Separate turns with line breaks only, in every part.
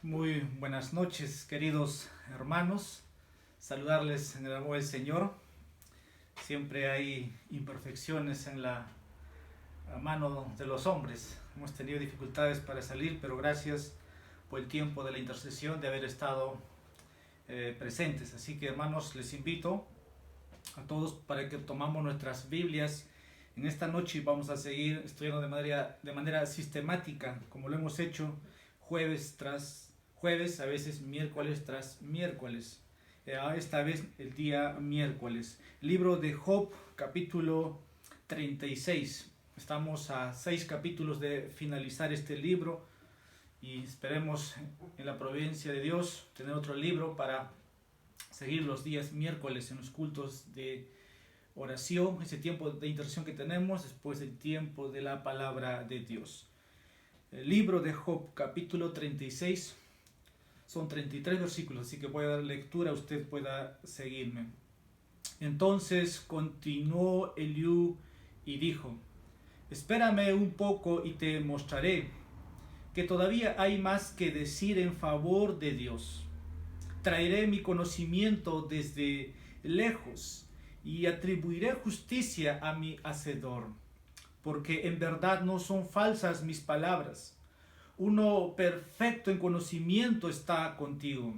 Muy buenas noches, queridos hermanos. Saludarles en el amor del Señor. Siempre hay imperfecciones en la mano de los hombres. Hemos tenido dificultades para salir, pero gracias por el tiempo de la intercesión, de haber estado presentes. Así que, hermanos, les invito a todos para que tomamos nuestras Biblias en esta noche y vamos a seguir estudiando de manera sistemática, como lo hemos hecho jueves tras jueves, a veces miércoles tras miércoles. Esta vez el día miércoles. Libro de Job, capítulo 36. Estamos a 6 capítulos de finalizar este libro y esperemos en la providencia de Dios tener otro libro para seguir los días miércoles en los cultos de oración, ese tiempo de intercesión que tenemos después del tiempo de la palabra de Dios. El libro de Job, capítulo 36, son 33 versículos, así que voy a dar lectura, usted pueda seguirme. Entonces continuó Eliú y dijo: espérame un poco y te mostraré que todavía hay más que decir en favor de Dios. Traeré mi conocimiento desde lejos y atribuiré justicia a mi hacedor, porque en verdad no son falsas mis palabras. Uno perfecto en conocimiento está contigo.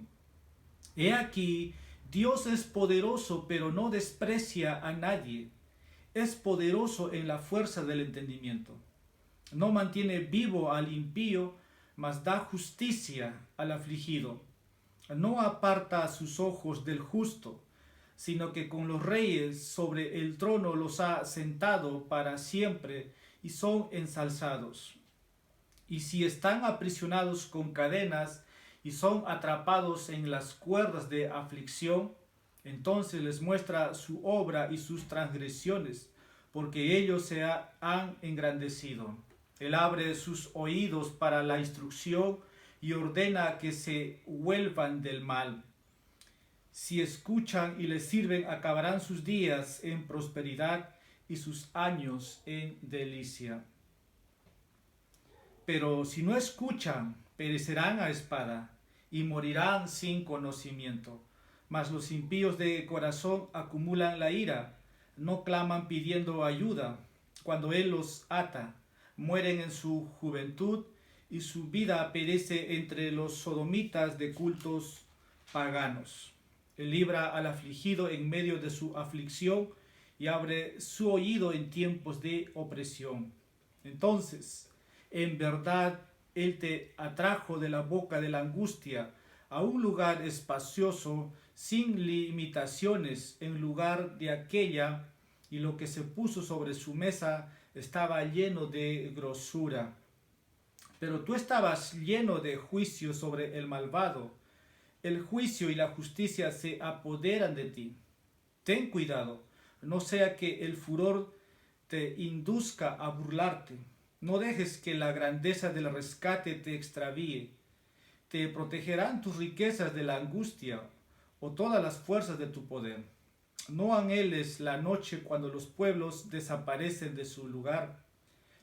He aquí, Dios es poderoso, pero no desprecia a nadie. Es poderoso en la fuerza del entendimiento. No mantiene vivo al impío, mas da justicia al afligido. No aparta sus ojos del justo, sino que con los reyes sobre el trono los ha sentado para siempre y son ensalzados. Y si están aprisionados con cadenas y son atrapados en las cuerdas de aflicción, entonces les muestra su obra y sus transgresiones, porque ellos se han engrandecido. Él abre sus oídos para la instrucción y ordena que se vuelvan del mal. Si escuchan y les sirven, acabarán sus días en prosperidad y sus años en delicia. Pero si no escuchan, perecerán a espada y morirán sin conocimiento. Mas los impíos de corazón acumulan la ira, no claman pidiendo ayuda. Cuando Él los ata, mueren en su juventud y su vida perece entre los sodomitas de cultos paganos. Él libra al afligido en medio de su aflicción y abre su oído en tiempos de opresión. Entonces, en verdad, Él te atrajo de la boca de la angustia a un lugar espacioso, sin limitaciones, en lugar de aquella, y lo que se puso sobre su mesa estaba lleno de grosura. Pero tú estabas lleno de juicio sobre el malvado. El juicio y la justicia se apoderan de ti. Ten cuidado, no sea que el furor te induzca a burlarte. No dejes que la grandeza del rescate te extravíe. Te protegerán tus riquezas de la angustia o todas las fuerzas de tu poder. No anheles la noche cuando los pueblos desaparecen de su lugar.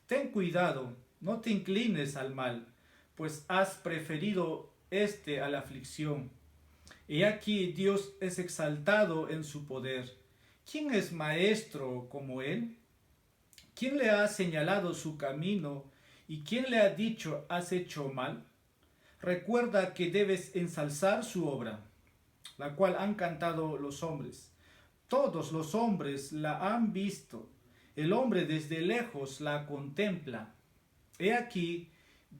Ten cuidado, no te inclines al mal, pues has preferido a la aflicción. He aquí Dios es exaltado en su poder. ¿Quién es maestro como Él? ¿Quién le ha señalado su camino y quién le ha dicho has hecho mal? Recuerda que debes ensalzar su obra, la cual han cantado los hombres. Todos los hombres la han visto. El hombre desde lejos la contempla. He aquí,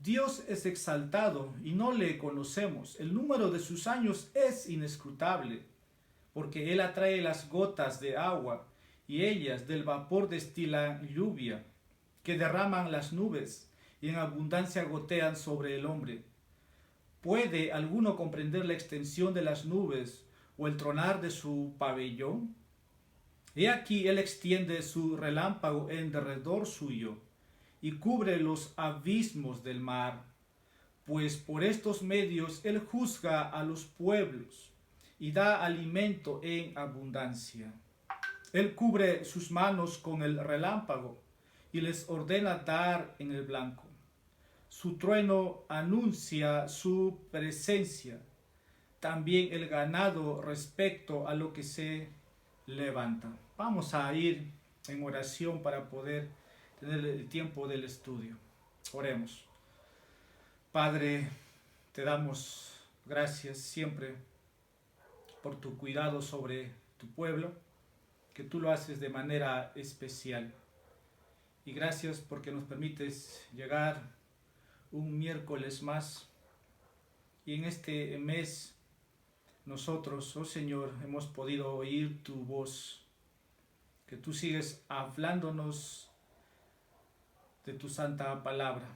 Dios es exaltado y no le conocemos. El número de sus años es inescrutable, porque Él atrae las gotas de agua y ellas del vapor destilan lluvia, que derraman las nubes y en abundancia gotean sobre el hombre. ¿Puede alguno comprender la extensión de las nubes o el tronar de su pabellón? He aquí Él extiende su relámpago en derredor suyo y cubre los abismos del mar, pues por estos medios Él juzga a los pueblos y da alimento en abundancia. Él cubre sus manos con el relámpago y les ordena dar en el blanco. Su trueno anuncia su presencia. También el ganado respecto a lo que se levanta. Vamos a ir en oración para poder tener el tiempo del estudio. Oremos. Padre, te damos gracias siempre por tu cuidado sobre tu pueblo, que tú lo haces de manera especial. Y gracias porque nos permites llegar un miércoles más. Y en este mes nosotros, oh Señor, hemos podido oír tu voz, que tú sigues hablándonos de tu santa palabra,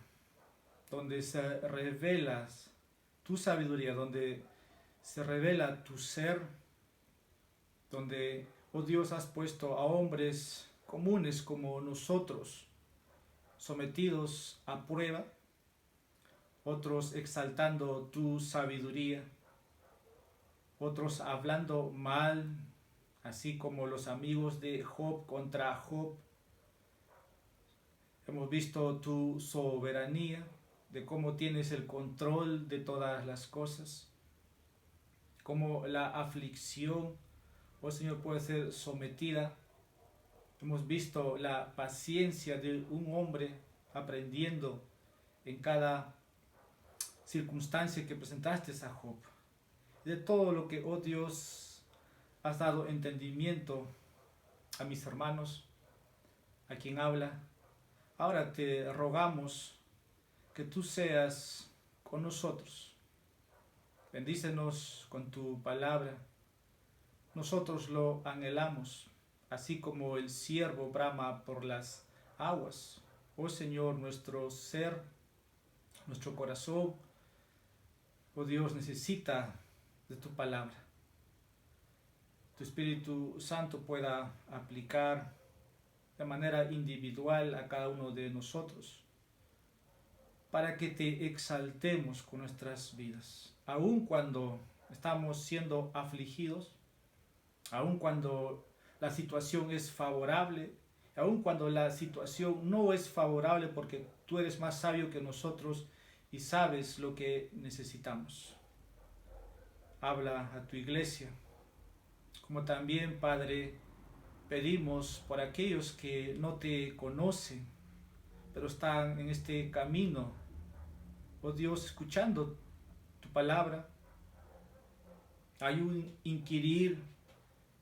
donde se revela tu sabiduría, donde se revela tu ser, donde, oh Dios, has puesto a hombres comunes como nosotros, sometidos a prueba, otros exaltando tu sabiduría, otros hablando mal, así como los amigos de Job contra Job. Hemos visto tu soberanía, de cómo tienes el control de todas las cosas, cómo la aflicción, oh Señor, puede ser sometida. Hemos visto la paciencia de un hombre aprendiendo en cada circunstancia que presentaste a Job. De todo lo que, oh Dios, has dado entendimiento a mis hermanos, a quien habla. Ahora te rogamos que tú seas con nosotros. Bendícenos con tu palabra. Nosotros lo anhelamos, así como el ciervo brama por las aguas. Oh Señor, nuestro ser, nuestro corazón, oh Dios, necesita de tu palabra. Tu Espíritu Santo pueda aplicar de manera individual a cada uno de nosotros, para que te exaltemos con nuestras vidas, aun cuando estamos siendo afligidos, aun cuando la situación es favorable, aun cuando la situación no es favorable, porque tú eres más sabio que nosotros y sabes lo que necesitamos. Habla a tu iglesia, como también, Padre, pedimos por aquellos que no te conocen, pero están en este camino, oh Dios, escuchando tu palabra. Hay un inquirir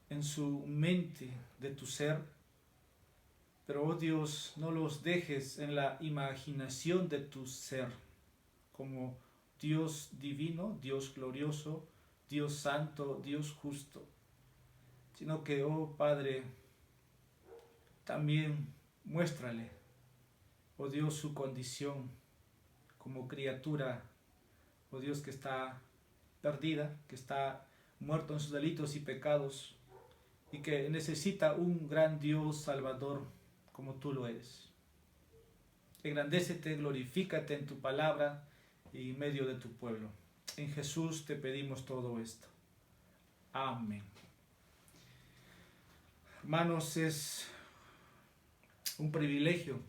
en su mente de tu ser, pero oh Dios, no los dejes en la imaginación de tu ser, como Dios divino, Dios glorioso, Dios santo, Dios justo, sino que, oh Padre, también muéstrale, oh Dios, su condición como criatura, oh Dios, que está perdida, que está muerto en sus delitos y pecados, y que necesita un gran Dios Salvador como tú lo eres. Engrandécete, glorifícate en tu palabra y en medio de tu pueblo. En Jesús te pedimos todo esto. Amén. Hermanos, es un privilegio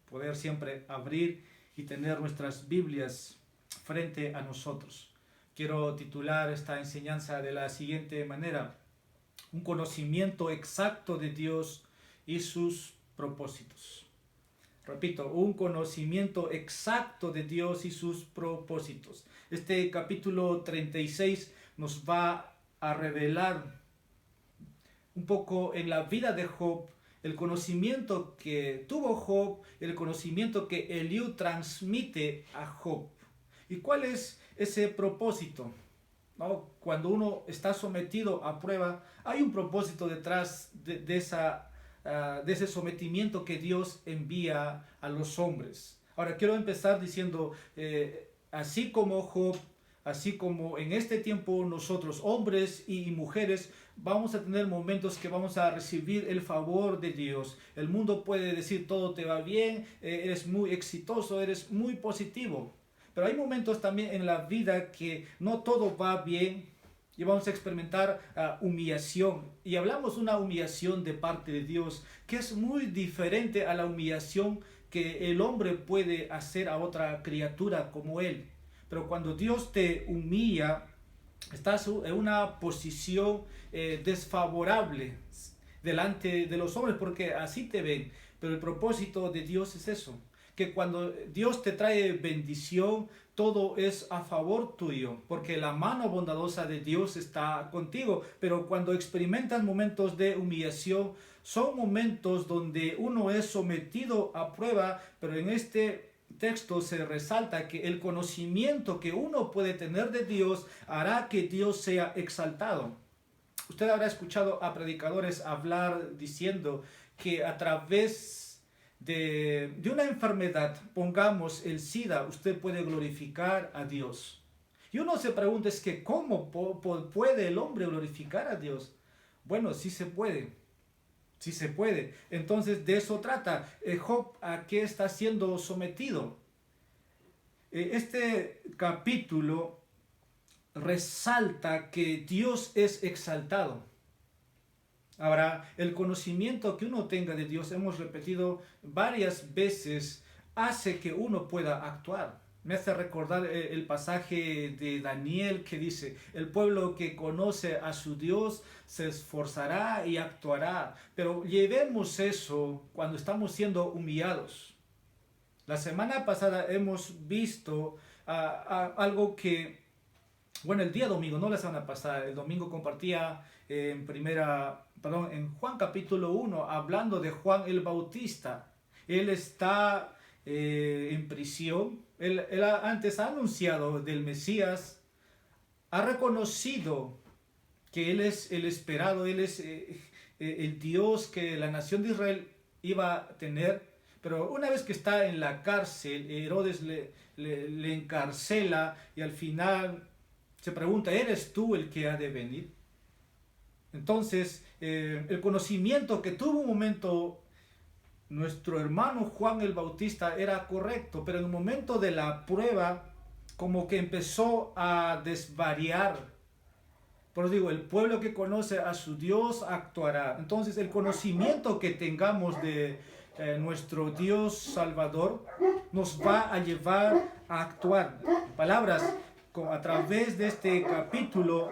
poder siempre abrir y tener nuestras Biblias frente a nosotros. Quiero titular esta enseñanza de la siguiente manera: un conocimiento exacto de Dios y sus propósitos. Repito, un conocimiento exacto de Dios y sus propósitos. Este capítulo 36 nos va a revelar un poco en la vida de Job, el conocimiento que tuvo Job, el conocimiento que Eliú transmite a Job. ¿Y cuál es ese propósito? ¿No? Cuando uno está sometido a prueba, hay un propósito detrás de ese sometimiento que Dios envía a los hombres. Ahora quiero empezar diciendo, así como Job, así como en este tiempo nosotros, hombres y mujeres, vamos a tener momentos que vamos a recibir el favor de Dios. El mundo puede decir todo te va bien, eres muy exitoso, eres muy positivo. Pero hay momentos también en la vida que no todo va bien y vamos a experimentar humillación. Y hablamos de una humillación de parte de Dios que es muy diferente a la humillación que el hombre puede hacer a otra criatura como él. Pero cuando Dios te humilla, estás en una posición desfavorable delante de los hombres, porque así te ven. Pero el propósito de Dios es eso, que cuando Dios te trae bendición, todo es a favor tuyo, porque la mano bondadosa de Dios está contigo. Pero cuando experimentas momentos de humillación, son momentos donde uno es sometido a prueba, pero en este texto se resalta que el conocimiento que uno puede tener de Dios hará que Dios sea exaltado. Usted habrá escuchado a predicadores hablar diciendo que a través de una enfermedad, pongamos el SIDA, usted puede glorificar a Dios. Y uno se pregunta, es que ¿cómo puede el hombre glorificar a Dios? Bueno, sí se puede. Sí se puede. Entonces de eso trata. Job, ¿a qué está siendo sometido? Este capítulo resalta que Dios es exaltado. Ahora, el conocimiento que uno tenga de Dios, hemos repetido varias veces, hace que uno pueda actuar. Me hace recordar el pasaje de Daniel que dice, el pueblo que conoce a su Dios se esforzará y actuará. Pero llevemos eso cuando estamos siendo humillados. La semana pasada hemos visto algo que, bueno, el día domingo, no la semana pasada, el domingo compartía en Juan capítulo 1, hablando de Juan el Bautista. Él está en prisión. Él antes ha anunciado del Mesías, ha reconocido que Él es el esperado, Él es el Dios que la nación de Israel iba a tener. Pero una vez que está en la cárcel, Herodes le encarcela y al final se pregunta, ¿eres tú el que ha de venir? Entonces, el conocimiento que tuvo un momento nuestro hermano Juan el Bautista era correcto, pero en el momento de la prueba, como que empezó a desvariar. Por eso digo, el pueblo que conoce a su Dios actuará. Entonces, el conocimiento que tengamos de nuestro Dios Salvador nos va a llevar a actuar. Palabras, a través de este capítulo,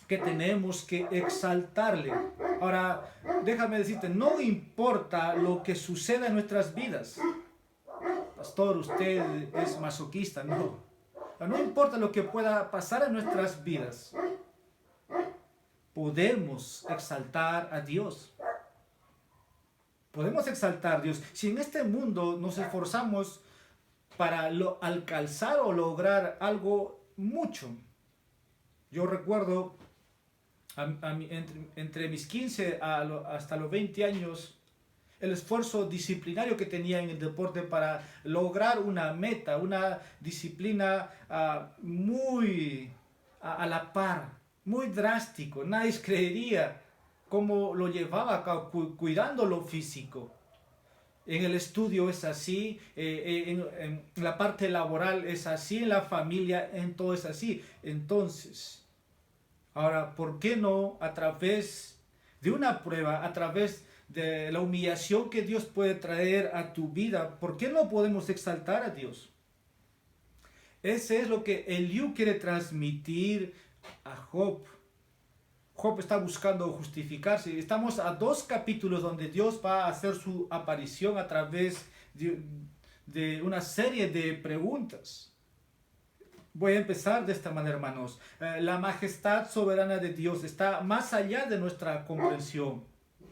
que tenemos que exaltarle. Ahora, déjame decirte, no importa lo que suceda en nuestras vidas. Pastor, usted es masoquista, no. No importa lo que pueda pasar en nuestras vidas. Podemos exaltar a Dios. Podemos exaltar a Dios. Si en este mundo nos esforzamos para alcanzar o lograr algo mucho. Yo recuerdo entre mis 15 hasta los 20 años, el esfuerzo disciplinario que tenía en el deporte para lograr una meta, una disciplina muy a la par, muy drástico. Nadie creería cómo lo llevaba a cabo, cuidando lo físico. En el estudio es así, en la parte laboral es así, en la familia, en todo es así. Entonces, ahora, ¿por qué no a través de una prueba, a través de la humillación que Dios puede traer a tu vida, por qué no podemos exaltar a Dios? Ese es lo que Eliú quiere transmitir a Job. Job está buscando justificarse. Estamos a 2 capítulos donde Dios va a hacer su aparición a través de una serie de preguntas. Voy a empezar de esta manera, hermanos. La majestad soberana de Dios está más allá de nuestra comprensión.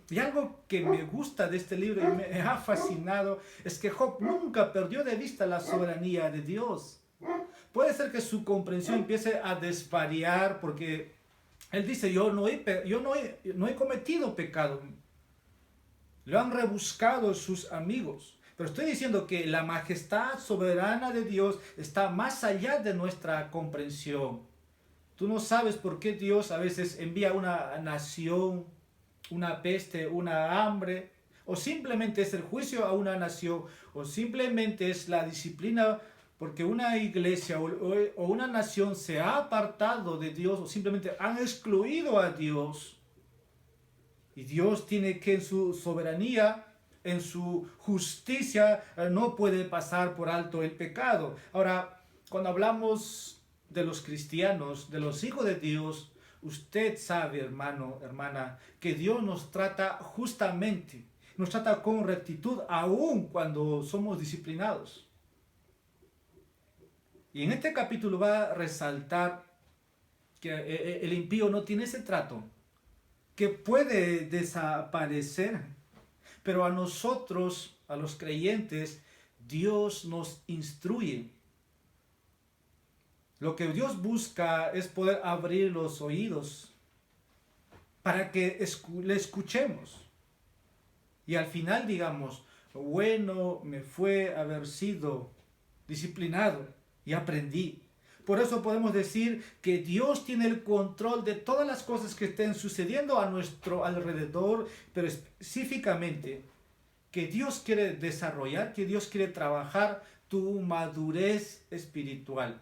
Y algo que me gusta de este libro y me ha fascinado es que Job nunca perdió de vista la soberanía de Dios. Puede ser que su comprensión empiece a desvariar porque él dice, yo no he cometido pecado. Lo han rebuscado sus amigos. Pero estoy diciendo que la majestad soberana de Dios está más allá de nuestra comprensión. Tú no sabes por qué Dios a veces envía una nación, una peste, una hambre, o simplemente es el juicio a una nación, o simplemente es la disciplina porque una iglesia o una nación se ha apartado de Dios o simplemente han excluido a Dios. Y Dios tiene que en su soberanía en su justicia no puede pasar por alto el pecado. Ahora, cuando hablamos de los cristianos, de los hijos de Dios, usted sabe, hermano, hermana, que Dios nos trata justamente, nos trata con rectitud aun cuando somos disciplinados. Y en este capítulo va a resaltar que el impío no tiene ese trato, que puede desaparecer, pero a nosotros, a los creyentes, Dios nos instruye. Lo que Dios busca es poder abrir los oídos para que le escuchemos. Y al final digamos, bueno me fue haber sido disciplinado y aprendí. Por eso podemos decir que Dios tiene el control de todas las cosas que estén sucediendo a nuestro alrededor, pero específicamente que Dios quiere desarrollar, que Dios quiere trabajar tu madurez espiritual.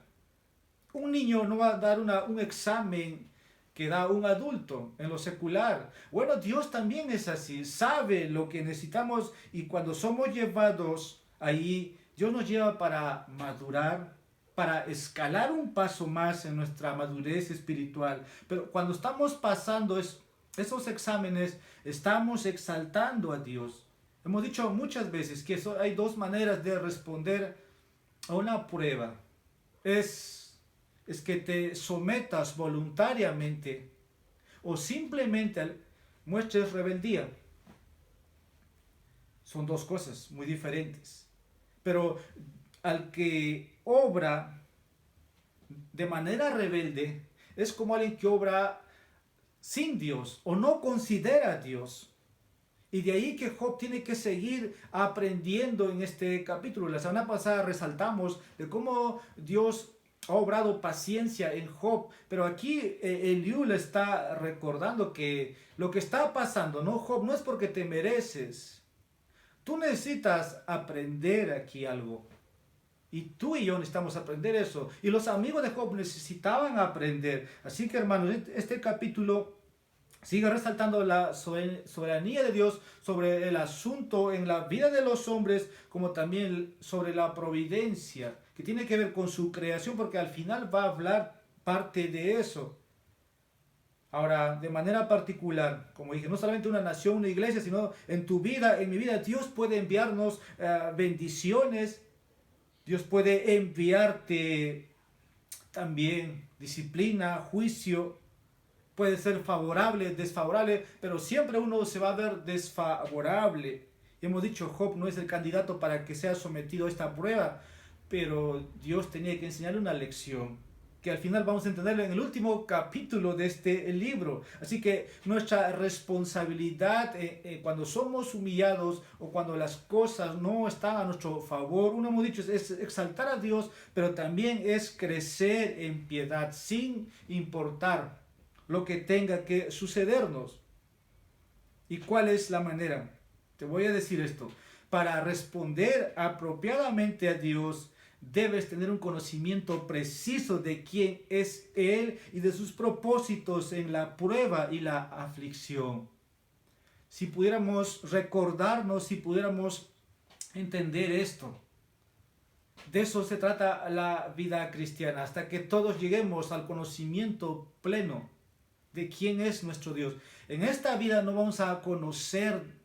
Un niño no va a dar un examen que da un adulto en lo secular. Bueno, Dios también es así, sabe lo que necesitamos y cuando somos llevados ahí, Dios nos lleva para madurar, para escalar un paso más en nuestra madurez espiritual. Pero cuando estamos pasando esos exámenes, estamos exaltando a Dios. Hemos dicho muchas veces que hay dos maneras de responder a una prueba. Es que te sometas voluntariamente o simplemente muestres rebeldía. Son dos cosas muy diferentes. Pero al que obra de manera rebelde es como alguien que obra sin Dios o no considera a Dios. Y de ahí que Job tiene que seguir aprendiendo en este capítulo. La semana pasada resaltamos de cómo Dios ha obrado paciencia en Job, pero aquí Eliú le está recordando que lo que está pasando, no Job, no es porque te mereces. Tú necesitas aprender aquí algo. Y tú y yo necesitamos aprender eso. Y los amigos de Job necesitaban aprender. Así que hermanos, este capítulo sigue resaltando la soberanía de Dios sobre el asunto en la vida de los hombres, como también sobre la providencia, que tiene que ver con su creación, porque al final va a hablar parte de eso. Ahora, de manera particular, como dije, no solamente una nación, una iglesia, sino en tu vida, en mi vida, Dios puede enviarnos bendiciones, Dios puede enviarte también disciplina, juicio, puede ser favorable, desfavorable, pero siempre uno se va a ver desfavorable. Hemos dicho, Job no es el candidato para que sea sometido a esta prueba, pero Dios tenía que enseñarle una lección que al final vamos a entenderlo en el último capítulo de este libro. Así que nuestra responsabilidad cuando somos humillados o cuando las cosas no están a nuestro favor, uno hemos dicho, es exaltar a Dios, pero también es crecer en piedad sin importar lo que tenga que sucedernos. ¿Y cuál es la manera? Te voy a decir esto. Para responder apropiadamente a Dios, debes tener un conocimiento preciso de quién es Él y de sus propósitos en la prueba y la aflicción. Si pudiéramos recordarnos, si pudiéramos entender esto, de eso se trata la vida cristiana, hasta que todos lleguemos al conocimiento pleno de quién es nuestro Dios. En esta vida no vamos a conocer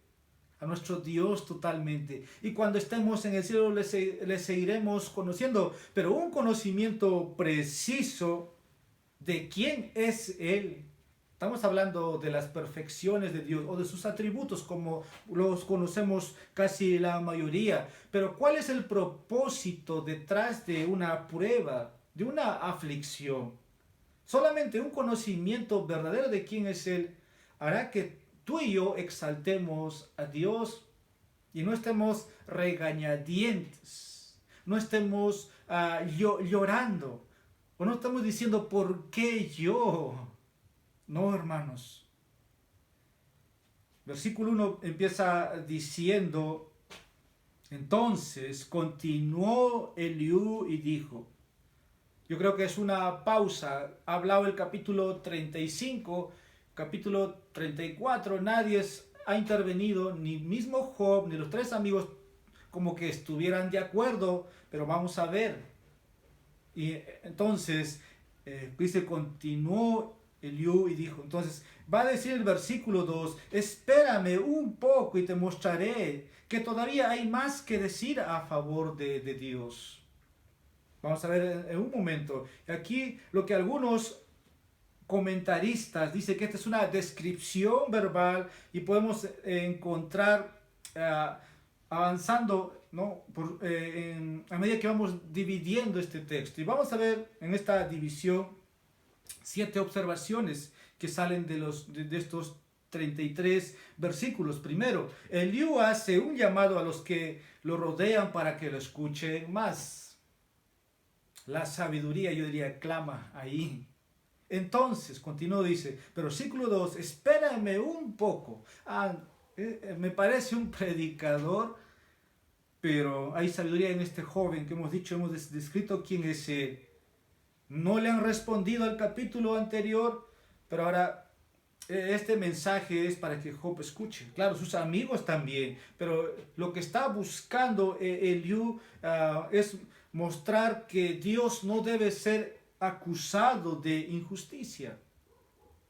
a nuestro Dios totalmente. Y cuando estemos en el cielo le seguiremos conociendo, pero un conocimiento preciso de quién es Él. Estamos hablando de las perfecciones de Dios o de sus atributos como los conocemos casi la mayoría. Pero ¿cuál es el propósito detrás de una prueba, de una aflicción? Solamente un conocimiento verdadero de quién es Él hará que tú y yo exaltemos a Dios y no estemos regañadientes, no estemos llorando o no estamos diciendo ¿por qué yo? No, hermanos. Versículo 1 empieza diciendo, entonces continuó Eliú y dijo. Yo creo que es una pausa. Ha hablado el capítulo 35, capítulo 34. Nadie ha intervenido, ni mismo Job, ni los tres amigos como que estuvieran de acuerdo, pero vamos a ver. Y entonces, dice, continuó Eliú y dijo, entonces, va a decir el versículo 2, espérame un poco y te mostraré que todavía hay más que decir a favor de Dios. Vamos a ver en un momento. Aquí lo que algunos comentaristas dicen que esta es una descripción verbal y podemos encontrar avanzando, ¿no? A medida que vamos dividiendo este texto. Y vamos a ver en esta división 7 observaciones que salen de estos 33 versículos. Primero, Eliú hace un llamado a los que lo rodean para que lo escuchen más. La sabiduría, yo diría, clama ahí. Entonces, continuó, dice, versículo 2, espérame un poco. Me parece un predicador, pero hay sabiduría en este joven que hemos dicho, hemos descrito quién es él. No le han respondido al capítulo anterior, pero ahora este mensaje es para que Job escuche. Claro, sus amigos también, pero lo que está buscando Eliú es mostrar que Dios no debe ser acusado de injusticia.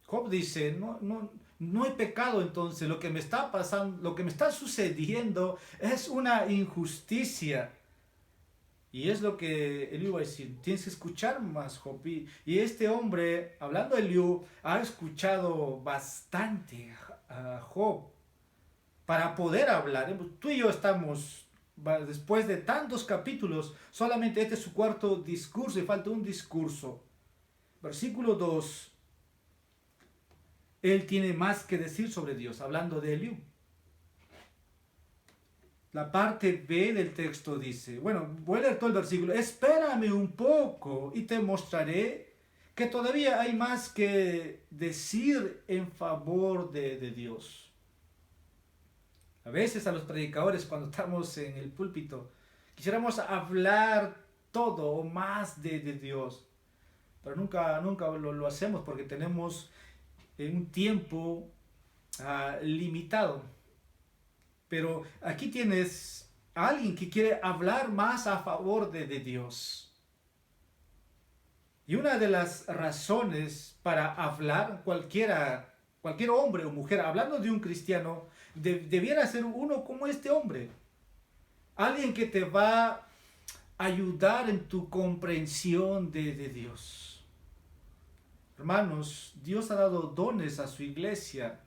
Job dice, no hay pecado, entonces lo que me está pasando, lo que me está sucediendo es una injusticia. Y es lo que Eliú va a decir, tienes que escuchar más, Job. Y este hombre, hablando de Eliú, ha escuchado bastante a Job para poder hablar. Tú y yo estamos, después de tantos capítulos, solamente este es su cuarto discurso y falta un discurso. Versículo 2, él tiene más que decir sobre Dios, hablando de Eliú. La parte B del texto dice, bueno, voy a leer todo el versículo, espérame un poco y te mostraré que todavía hay más que decir en favor de Dios. A veces a los predicadores cuando estamos en el púlpito quisiéramos hablar todo o más de Dios, pero nunca lo hacemos porque tenemos un tiempo limitado. Pero aquí tienes a alguien que quiere hablar más a favor de Dios. Y una de las razones para hablar, cualquier hombre o mujer, hablando de un cristiano, debiera ser uno como este hombre. Alguien que te va a ayudar en tu comprensión de Dios. Hermanos, Dios ha dado dones a su iglesia.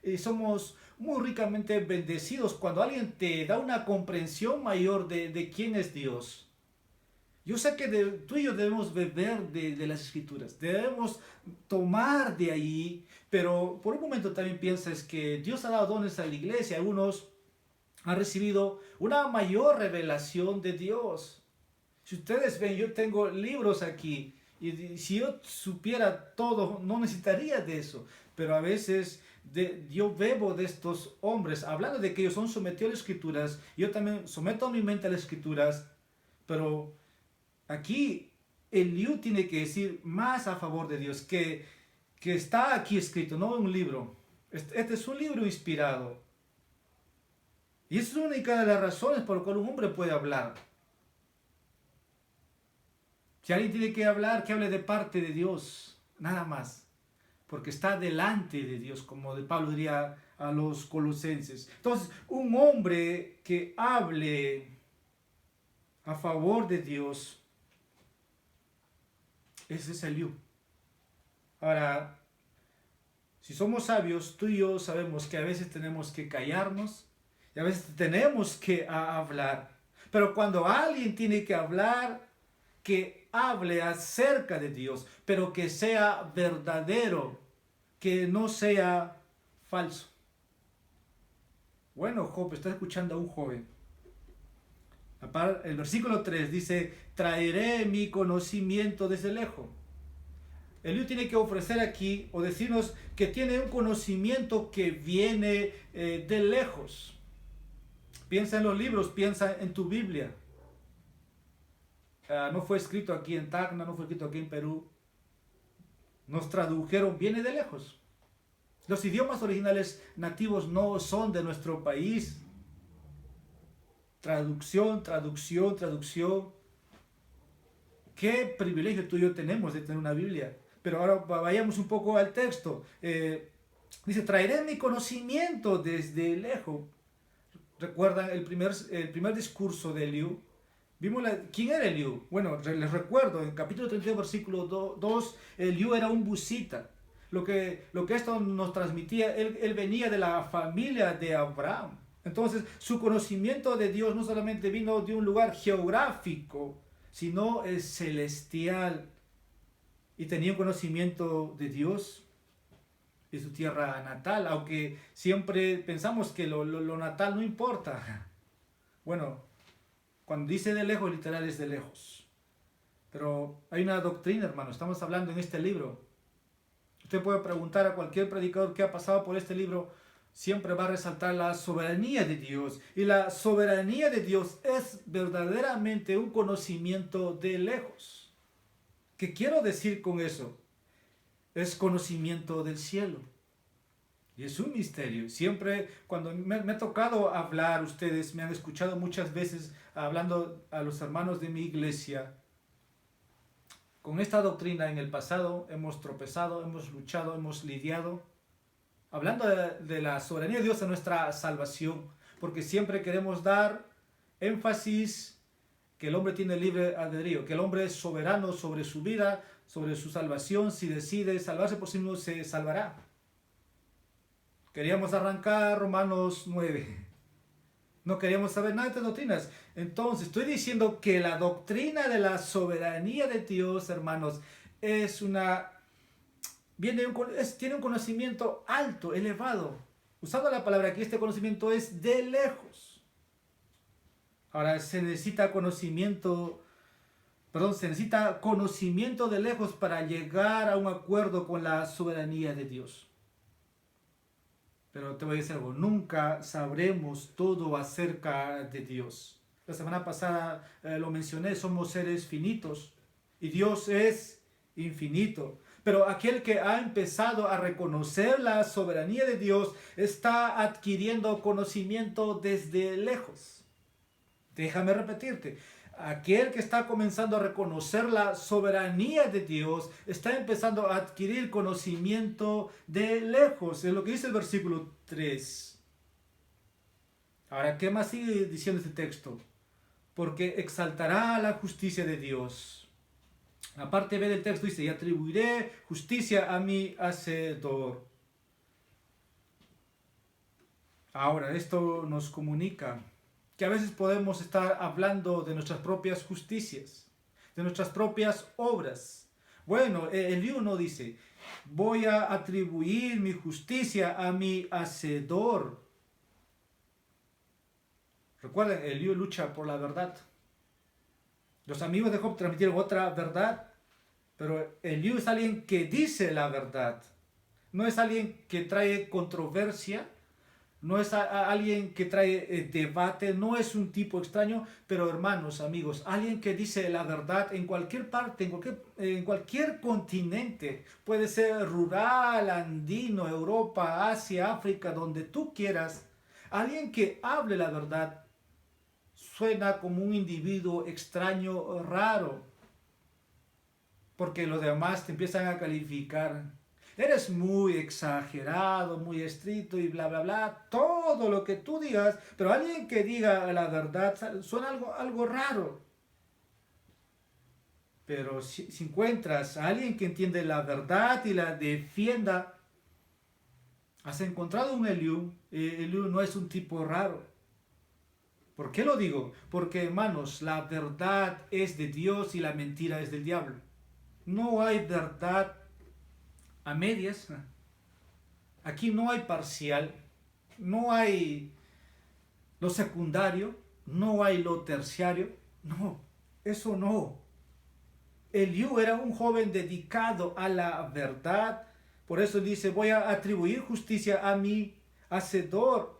Y somos muy ricamente bendecidos cuando alguien te da una comprensión mayor de quién es Dios. Yo sé que tú y yo debemos beber de las escrituras, debemos tomar de ahí, pero por un momento también piensas que Dios ha dado dones a la iglesia, algunos han recibido una mayor revelación de Dios. Si ustedes ven, yo tengo libros aquí, y si yo supiera todo, no necesitaría de eso, pero a veces yo bebo de estos hombres, hablando de que ellos son sometidos a las escrituras, yo también someto mi mente a las escrituras, pero aquí Eliú tiene que decir más a favor de Dios, que está aquí escrito, no en un libro. Este es un libro inspirado. Y es la única de las razones por las cuales un hombre puede hablar. Si alguien tiene que hablar, que hable de parte de Dios, nada más. Porque está delante de Dios, como Pablo diría a los colosenses. Entonces, un hombre que hable a favor de Dios, ese es Eliú. Ahora, si somos sabios, tú y yo sabemos que a veces tenemos que callarnos y a veces tenemos que hablar. Pero cuando alguien tiene que hablar, que hable acerca de Dios, pero que sea verdadero, que no sea falso. Bueno, Job está escuchando a un joven. El versículo 3 dice, traeré mi conocimiento desde lejos. Eliú tiene que ofrecer aquí o decirnos que tiene un conocimiento que viene de lejos. Piensa en los libros, piensa en tu Biblia. No fue escrito aquí en Tacna, no fue escrito aquí en Perú. Nos tradujeron, viene de lejos. Los idiomas originales nativos no son de nuestro país. Traducción, traducción, traducción. Qué privilegio tú y yo tenemos de tener una Biblia. Pero ahora vayamos un poco al texto. Dice, traeré mi conocimiento desde lejos. ¿Recuerdan el primer discurso de Eliú? ¿Quién era Eliú? Bueno, les recuerdo, en capítulo 32, versículo 2, Eliú era un busita. Lo que esto nos transmitía, él venía de la familia de Abraham. Entonces, su conocimiento de Dios no solamente vino de un lugar geográfico, sino celestial. Y tenía un conocimiento de Dios, de su tierra natal, aunque siempre pensamos que lo natal no importa. Bueno, cuando dice de lejos, literal es de lejos. Pero hay una doctrina, hermano, estamos hablando en este libro. Usted puede preguntar a cualquier predicador que ha pasado por este libro, siempre va a resaltar la soberanía de Dios. Y la soberanía de Dios es verdaderamente un conocimiento de lejos. ¿Qué quiero decir con eso? Es conocimiento del cielo. Y es un misterio. Siempre cuando me ha tocado hablar, ustedes me han escuchado muchas veces hablando a los hermanos de mi iglesia. Con esta doctrina en el pasado hemos tropezado, hemos luchado, hemos lidiado. Hablando de la soberanía de Dios en nuestra salvación. Porque siempre queremos dar énfasis que el hombre tiene libre albedrío, que el hombre es soberano sobre su vida, sobre su salvación. Si decide salvarse por sí mismo, se salvará. Queríamos arrancar Romanos 9. No queríamos saber nada de estas doctrinas. Entonces, estoy diciendo que la doctrina de la soberanía de Dios, hermanos, tiene un conocimiento alto, elevado. Usando la palabra aquí, este conocimiento es de lejos. Ahora, se necesita conocimiento de lejos para llegar a un acuerdo con la soberanía de Dios. Pero te voy a decir algo, nunca sabremos todo acerca de Dios. La semana pasada lo mencioné, somos seres finitos y Dios es infinito. Pero aquel que ha empezado a reconocer la soberanía de Dios está adquiriendo conocimiento desde lejos. Déjame repetirte. Aquel que está comenzando a reconocer la soberanía de Dios está empezando a adquirir conocimiento de lejos. Es lo que dice el versículo 3. Ahora, ¿qué más sigue diciendo este texto? Porque exaltará la justicia de Dios. La parte B del texto dice, y atribuiré justicia a mi Hacedor. Ahora, esto nos comunica que a veces podemos estar hablando de nuestras propias justicias, de nuestras propias obras. Bueno, Eliú no dice, voy a atribuir mi justicia a mi Hacedor. Recuerden, Eliú lucha por la verdad. Los amigos de Job transmitieron otra verdad, pero Eliú es alguien que dice la verdad. No es alguien que trae controversia, no es alguien que trae debate, no es un tipo extraño, pero hermanos, amigos, alguien que dice la verdad en cualquier parte, en cualquier continente, puede ser rural, andino, Europa, Asia, África, donde tú quieras, alguien que hable la verdad suena como un individuo extraño, raro, porque los demás te empiezan a calificar. Eres muy exagerado, muy estricto y bla, bla, bla. Todo lo que tú digas, pero alguien que diga la verdad suena algo raro. Pero si encuentras a alguien que entiende la verdad y la defienda, has encontrado un Eliú. Eliú no es un tipo raro. ¿Por qué lo digo? Porque, hermanos, la verdad es de Dios y la mentira es del diablo. No hay verdad a medias. Aquí no hay parcial, no hay lo secundario, no hay lo terciario. No, eso no. Eliú era un joven dedicado a la verdad. Por eso dice, voy a atribuir justicia a mi Hacedor.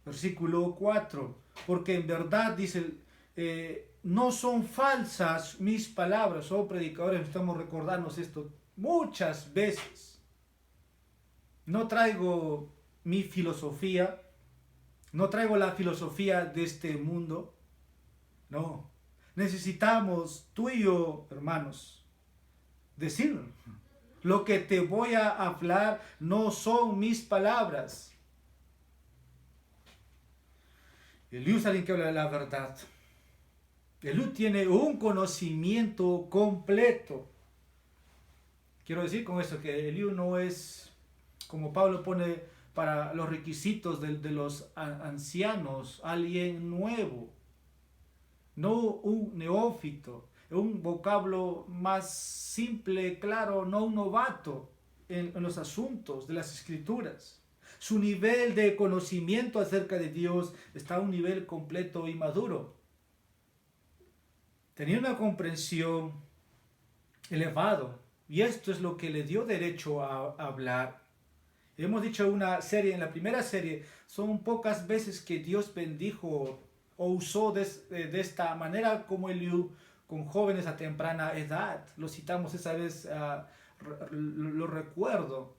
Versículo 4. Porque en verdad, dice, no son falsas mis palabras. Oh, predicadores, estamos recordarnos esto muchas veces. No traigo mi filosofía, no traigo la filosofía de este mundo. No, necesitamos tú y yo, hermanos, decir lo que te voy a hablar no son mis palabras. Eliú es alguien que habla de la verdad. Eliú tiene un conocimiento completo. Quiero decir con eso que Eliú no es, como Pablo pone para los requisitos de los ancianos, alguien nuevo, no un neófito, un vocablo más simple, claro, no un novato en los asuntos de las escrituras. Su nivel de conocimiento acerca de Dios está a un nivel completo y maduro. Tenía una comprensión elevado y esto es lo que le dio derecho a hablar. Hemos dicho una serie, en la primera serie, son pocas veces que Dios bendijo o usó de esta manera como Eliú con jóvenes a temprana edad. Lo citamos esa vez, lo recuerdo.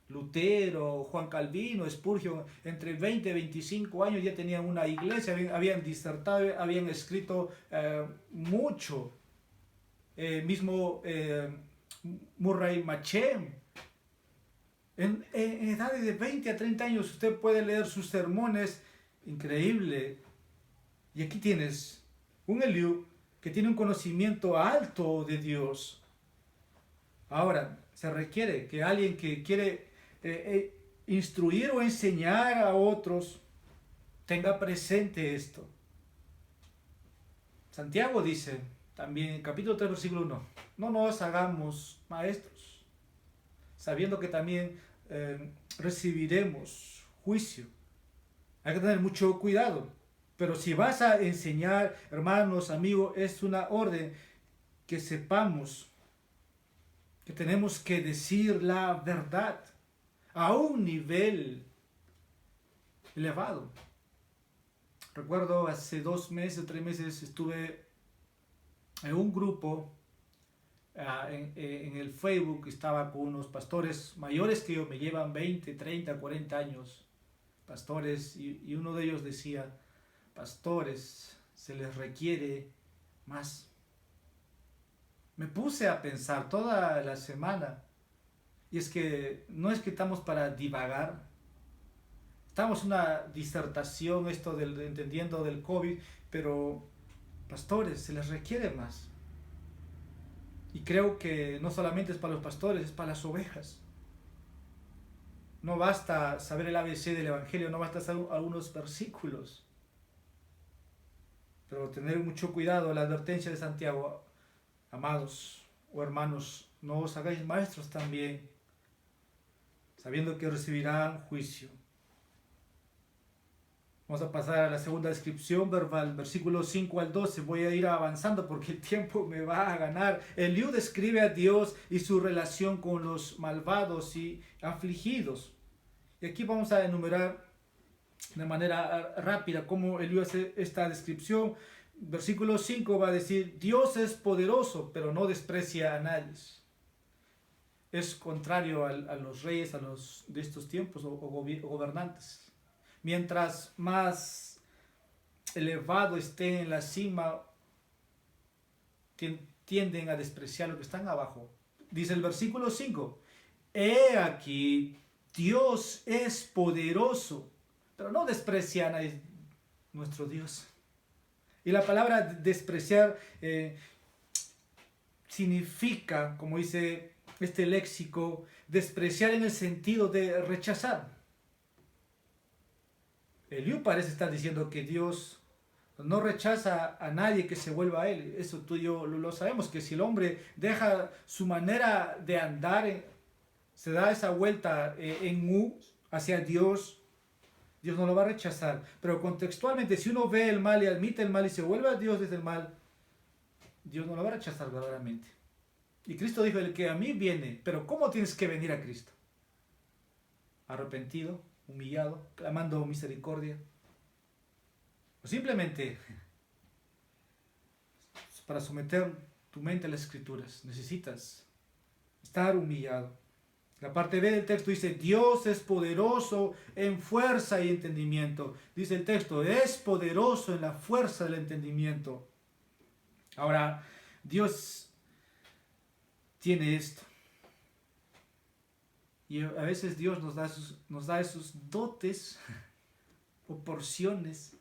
Lutero, Juan Calvino, Spurgeon, entre 20 y 25 años ya tenían una iglesia, habían disertado, habían escrito mucho. Mismo Murray Machem, en edades de 20 a 30 años usted puede leer sus sermones, increíble. Y aquí tienes un Eliú que tiene un conocimiento alto de Dios. Ahora, se requiere que alguien que quiere instruir o enseñar a otros tenga presente esto. Santiago dice también en capítulo 3, versículo 1, no nos hagamos maestros, sabiendo que también recibiremos juicio. Hay que tener mucho cuidado. Pero si vas a enseñar, hermanos, amigos, es una orden que sepamos que tenemos que decir la verdad a un nivel elevado. Recuerdo hace 2 meses, 3 meses estuve en un grupo en el Facebook, estaba con unos pastores mayores que yo, me llevan 20, 30, 40 años, pastores, y uno de ellos decía, pastores, se les requiere más. Me puse a pensar toda la semana, y es que no es que estamos para divagar, estamos en una disertación, esto del entendiendo del COVID, pero pastores, se les requiere más. Y creo que no solamente es para los pastores, es para las ovejas. No basta saber el ABC del Evangelio, no basta saber algunos versículos. Pero tener mucho cuidado, la advertencia de Santiago, amados o hermanos, no os hagáis maestros también, sabiendo que recibirán juicio. Vamos a pasar a la segunda descripción verbal, versículos 5 al 12. Voy a ir avanzando porque el tiempo me va a ganar. Eliú describe a Dios y su relación con los malvados y afligidos. Y aquí vamos a enumerar de manera rápida cómo Eliú hace esta descripción. Versículo 5 va a decir, Dios es poderoso, pero no desprecia a nadie. Es contrario a los reyes de estos tiempos o gobernantes. Mientras más elevado estén en la cima, tienden a despreciar lo que están abajo. Dice el versículo 5, he aquí, Dios es poderoso, pero no desprecia a nadie, nuestro Dios. Y la palabra despreciar significa, como dice este léxico, despreciar en el sentido de rechazar. Eliú parece estar diciendo que Dios no rechaza a nadie que se vuelva a él. Eso tú y yo lo sabemos, que si el hombre deja su manera de andar, se da esa vuelta en U hacia Dios, Dios no lo va a rechazar. Pero contextualmente, si uno ve el mal y admite el mal y se vuelve a Dios desde el mal, Dios no lo va a rechazar verdaderamente. Y Cristo dijo, el que a mí viene, pero ¿cómo tienes que venir a Cristo? Arrepentido, humillado, clamando misericordia. O simplemente, para someter tu mente a las escrituras, necesitas estar humillado. La parte B del texto dice, Dios es poderoso en fuerza y entendimiento. Dice el texto, es poderoso en la fuerza del entendimiento. Ahora, Dios tiene esto. Y a veces Dios nos da esos dotes o porciones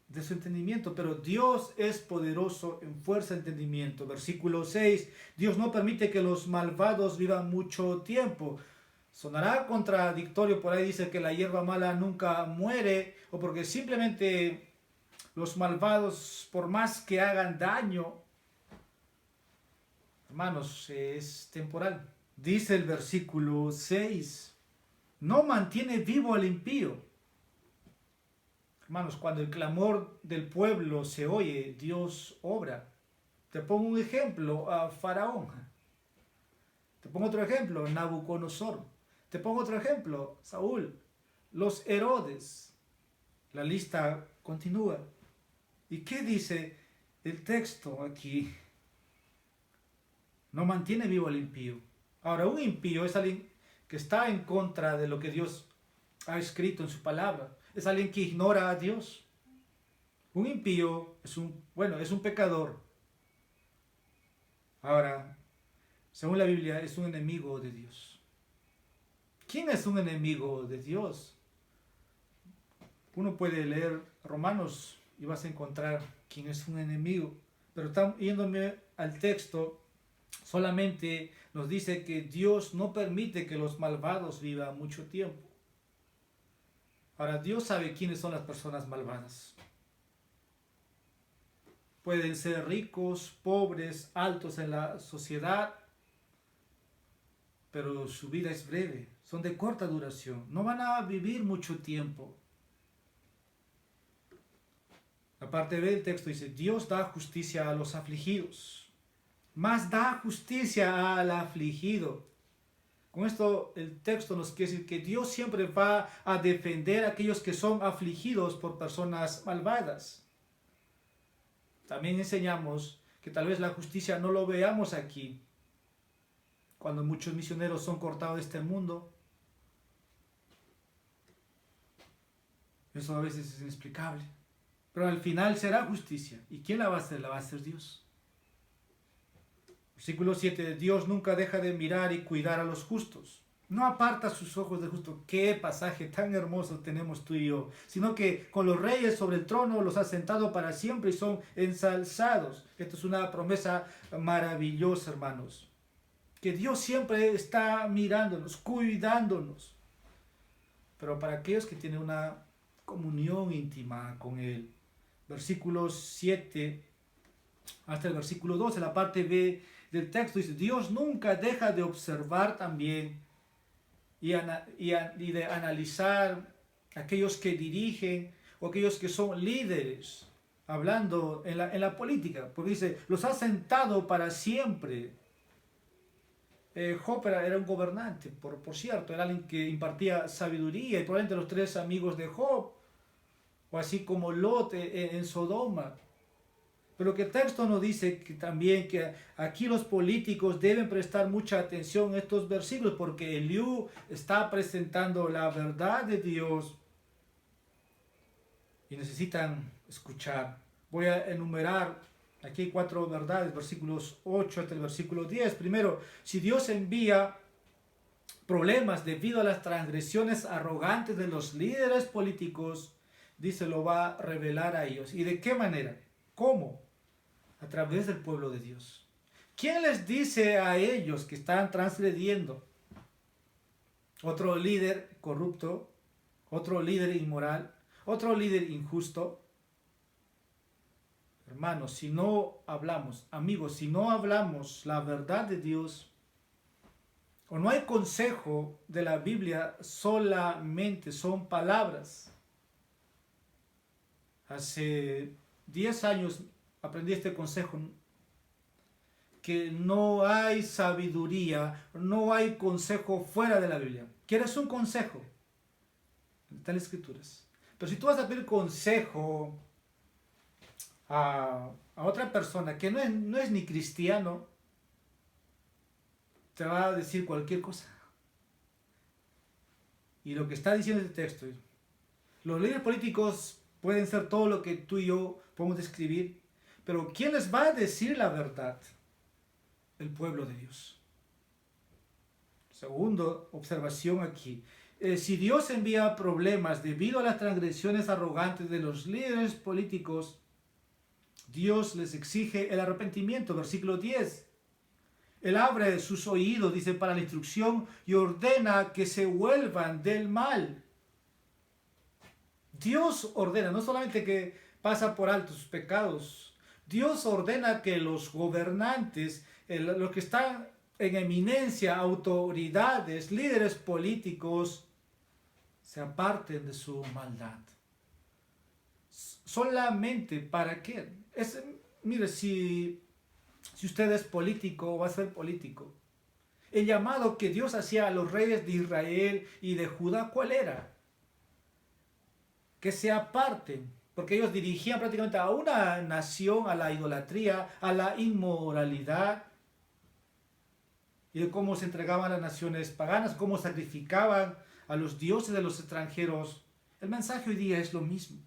de su entendimiento, pero Dios es poderoso en fuerza de entendimiento. Versículo 6, Dios no permite que los malvados vivan mucho tiempo. Sonará contradictorio, por ahí dice que la hierba mala nunca muere, o porque simplemente los malvados, por más que hagan daño, hermanos, es temporal. Dice el versículo 6, no mantiene vivo al impío. Hermanos, cuando el clamor del pueblo se oye, Dios obra. Te pongo un ejemplo, a Faraón. Te pongo otro ejemplo, Nabucodonosor. Te pongo otro ejemplo, Saúl. Los Herodes. La lista continúa. ¿Y qué dice el texto aquí? No mantiene vivo al impío. Ahora, un impío es alguien que está en contra de lo que Dios ha escrito en su palabra. Es alguien que ignora a Dios. Un impío es un pecador. Ahora, según la Biblia, es un enemigo de Dios. ¿Quién es un enemigo de Dios? Uno puede leer Romanos y vas a encontrar quién es un enemigo. Pero yéndome al texto, solamente nos dice que Dios no permite que los malvados vivan mucho tiempo. Ahora, Dios sabe quiénes son las personas malvadas. Pueden ser ricos, pobres, altos en la sociedad, pero su vida es breve, son de corta duración, no van a vivir mucho tiempo. La parte B del texto dice, Dios da justicia a los afligidos, más da justicia al afligido. Con esto el texto nos quiere decir que Dios siempre va a defender a aquellos que son afligidos por personas malvadas. También enseñamos que tal vez la justicia no lo veamos aquí, cuando muchos misioneros son cortados de este mundo. Eso a veces es inexplicable. Pero al final será justicia. ¿Y quién la va a hacer? La va a hacer Dios. Versículo 7. Dios nunca deja de mirar y cuidar a los justos. No aparta sus ojos del justo. Qué pasaje tan hermoso tenemos tú y yo. Sino que con los reyes sobre el trono los ha sentado para siempre y son ensalzados. Esto es una promesa maravillosa, hermanos. Que Dios siempre está mirándonos, cuidándonos. Pero para aquellos que tienen una comunión íntima con Él. Versículos 7 hasta el versículo 12, la parte B del texto dice, Dios nunca deja de observar también y de analizar aquellos que dirigen o aquellos que son líderes, hablando en la política, porque dice, los ha sentado para siempre. Job era un gobernante, por cierto, era alguien que impartía sabiduría, y probablemente los 3 amigos de Job, o así como Lot en Sodoma. Pero que el texto nos dice que también que aquí los políticos deben prestar mucha atención a estos versículos, porque Eliú está presentando la verdad de Dios y necesitan escuchar. Voy a enumerar aquí hay 4 verdades, versículos 8 hasta el versículo 10. Primero, si Dios envía problemas debido a las transgresiones arrogantes de los líderes políticos, dice, lo va a revelar a ellos. ¿Y de qué manera? ¿Cómo? A través del pueblo de Dios. ¿Quién les dice a ellos que están transgrediendo? Otro líder corrupto, otro líder inmoral, otro líder injusto. Hermanos, si no hablamos, amigos, si no hablamos la verdad de Dios, o no hay consejo de la Biblia, solamente son palabras. Hace 10 años aprendí este consejo, que no hay sabiduría, no hay consejo fuera de la Biblia. ¿Quieres un consejo? Están las Escrituras. Pero si tú vas a pedir consejo a otra persona que no es ni cristiano, te va a decir cualquier cosa. Y lo que está diciendo este texto, los líderes políticos pueden ser todo lo que tú y yo podemos describir, pero ¿quién les va a decir la verdad? El pueblo de Dios. Segundo observación aquí. Si Dios envía problemas debido a las transgresiones arrogantes de los líderes políticos, Dios les exige el arrepentimiento. Versículo 10. Él abre sus oídos, dice, para la instrucción y ordena que se vuelvan del mal. Dios ordena, no solamente que pasa por alto sus pecados, Dios ordena que los gobernantes, los que están en eminencia, autoridades, líderes políticos, se aparten de su maldad. Solamente para qué. Mire, si usted es político o va a ser político, el llamado que Dios hacía a los reyes de Israel y de Judá, ¿cuál era? Que se aparten, porque ellos dirigían prácticamente a una nación, a la idolatría, a la inmoralidad, y de cómo se entregaban a las naciones paganas, cómo sacrificaban a los dioses de los extranjeros. El mensaje hoy día es lo mismo.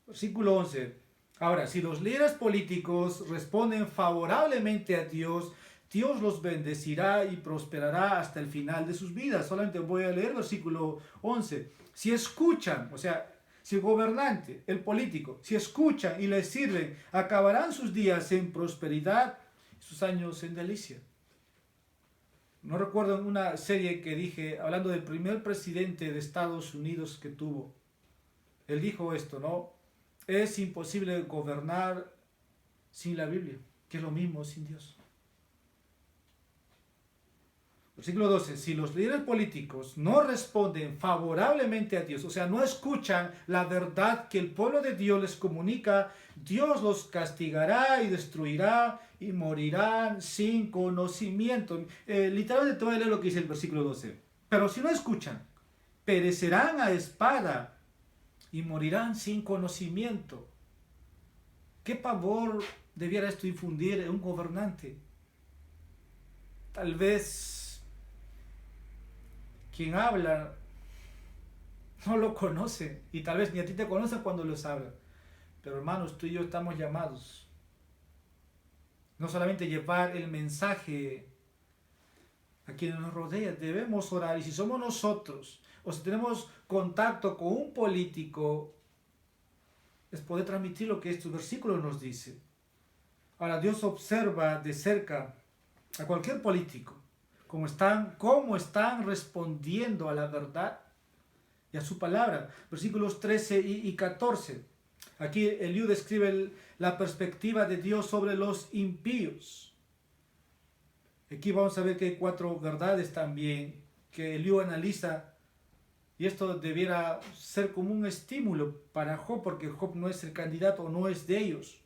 Versículo 11. Ahora, si los líderes políticos responden favorablemente a Dios, Dios los bendecirá y prosperará hasta el final de sus vidas. Solamente voy a leer versículo 11. Si escuchan, o sea, si el gobernante, el político, si escuchan y les sirven, acabarán sus días en prosperidad y sus años en delicia. No recuerdo en una serie que dije, hablando del primer presidente de Estados Unidos que tuvo, él dijo esto, ¿no? Es imposible gobernar sin la Biblia, que es lo mismo sin Dios. Versículo 12. Si los líderes políticos no responden favorablemente a Dios, o sea, no escuchan la verdad que el pueblo de Dios les comunica, Dios los castigará y destruirá y morirán sin conocimiento. Literalmente te voy a leer lo que dice el versículo 12. Pero si no escuchan, perecerán a espada y morirán sin conocimiento. ¿Qué pavor debiera esto infundir en un gobernante? Tal vez quien habla no lo conoce y tal vez ni a ti te conocen cuando los habla. Pero hermanos, tú y yo estamos llamados no solamente llevar el mensaje a quienes nos rodean, debemos orar. Y si somos nosotros o si tenemos contacto con un político, es poder transmitir lo que estos versículos nos dicen. Ahora, Dios observa de cerca a cualquier político, cómo están respondiendo a la verdad y a su palabra. Versículos 13 y 14. Aquí Eliú describe la perspectiva de Dios sobre los impíos. Aquí vamos a ver que hay 4 verdades también que Eliú analiza. Y esto debiera ser como un estímulo para Job, porque Job no es el candidato, no es de ellos.